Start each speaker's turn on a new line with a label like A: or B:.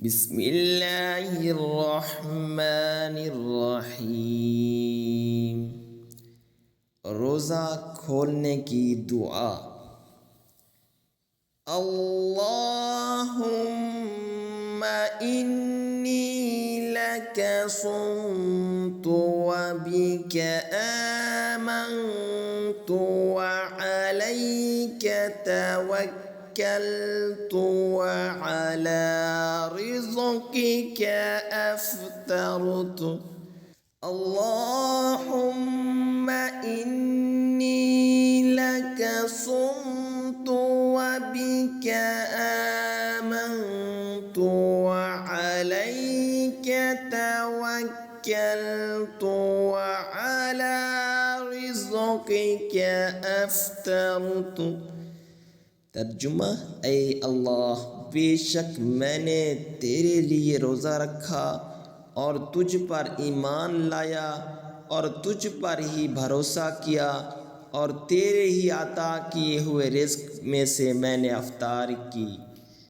A: बिस्मिल्लाहिर्रहमानिर्रहीम। रोज़ा खोलने की दुआ। अल्लाहुम्मा इन्नी लका सुम्तु व बिका आमन्तु व अलैका तवक्कलतु व अला रिज़्क़िका अफ्तरतु। अल्लाहुम्मा इन्नी लका सुम्तु व बिका आमन्तु व अलैका तवक्कलतु व अला रिज़्क़िका अफ्तरतु। तर्जुमा, ऐ अल्लाह, बेशक मैंने तेरे लिए रोज़ा रखा और तुझ पर ईमान लाया और तुझ पर ही भरोसा किया और तेरे ही अता किए हुए रिज़्क़ में से मैंने अफ्तार की।